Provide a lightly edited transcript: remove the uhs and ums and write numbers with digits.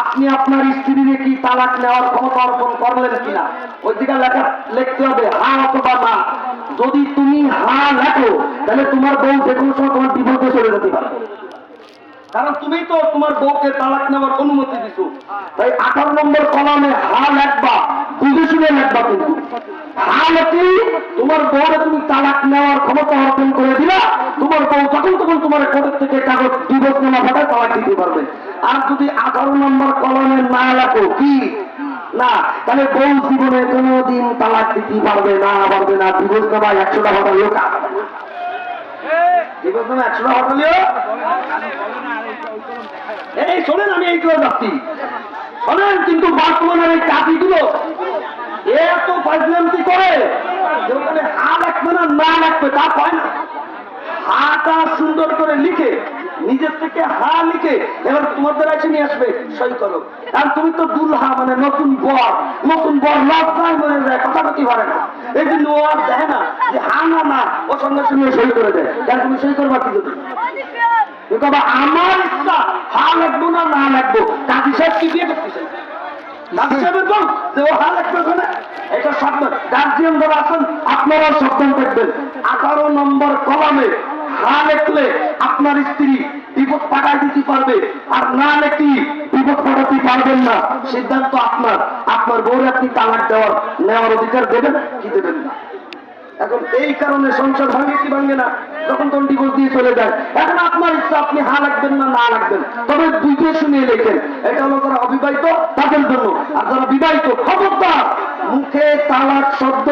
আপনি আপনার স্ত্রীকে কি তালাক নেওয়ার ক্ষমতা অর্পণ করলেন কিনা ওই দিকে লেখা লিখতে হবে হ্যাঁ অথবা না। যদি তুমি হ্যাঁ লেখো তাহলে তোমার বউ যে কোনো সময় তোমার ডিভোর্সে চলে যেতে পারে, কারণ তুমি তো তোমার বউকে তালাক নেওয়ার অনুমতি দিছো। তাই 18 নম্বর কলামে হা লেখবা, বুঝে শুনে লেখবা। কিন্তু হা লেখি তোমার বউরে তুমি তালাক নেওয়ার ক্ষমতা অর্জন করে দিলা, তোমার বউ যখন তখন তোমার কোর্ট থেকে কাগজ ডিভোর্স নামা ফাটায় তালাক দিতে পারবে। আর যদি 18 নম্বর কলামে না লেখো কি না, তাহলে বউ জীবনে কোনোদিন তালাক দিতে পারবে না, পারবে না। ডিভোর্স নামা 100টা ফাটালেও কাজ হবে না। ডিভোর্স নামা 100টা ফাটালেও এই শোনেন, আমি এইগুলো যাচ্ছি শোনেন। কিন্তু বর্তমানের এই চাকরিগুলো এত ফাজলামি করে যে ওখানে হা লাগবে না না লাগবে তা হয় না। হাটা সুন্দর করে লিখে নিজের থেকে হা লিখে এবার তোমাদের এসে নিয়ে আসবে সই করো। আর তুমি তো দুলহা মানে নতুন বর লজ্জায় মরে যায়, কথা বলতে পারে না। এই জন্য ও আর দেখে না যে হা না না ও সঙ্গে সঙ্গে সই করে দেয়। কারণ তুমি সই করবা কি যদি আমার ইচ্ছা হা লাগবো না না লাগবো। কাজী সাহেব কি বিয়ে করতেছেন? কাজী সাহেবের বল যে ও হা লাগবে না, এটা সাবধান। গার্জিয়ান যারা আছেন আপনারাও সাবধান থাকবেন। 18 নম্বর কলামে হা লেখলে আপনার স্ত্রী বিপদ পাঠাই দিতে পারবে, আর না লেখি বিপদ পাঠাতে পারবেন না। সিদ্ধান্ত আপনার। আপনার বউরে আপনি তালাক নেওয়ার অধিকার দেবেন কি দেবেন না। এখন এই কারণে সংসার ভাঙে কি ভাঙে না, যখন তখন ডিভোর্স দিয়ে চলে যায়। এখন আপনার ইচ্ছা আপনি হা লাগবেন না না লাগবেন, তবে বুঝে শুনিয়ে লেখেন। এটা হলো যারা অবিবাহিত তাদের জন্য। আর যারা বিবাহিত খবরদার মুখে তালাক শব্দ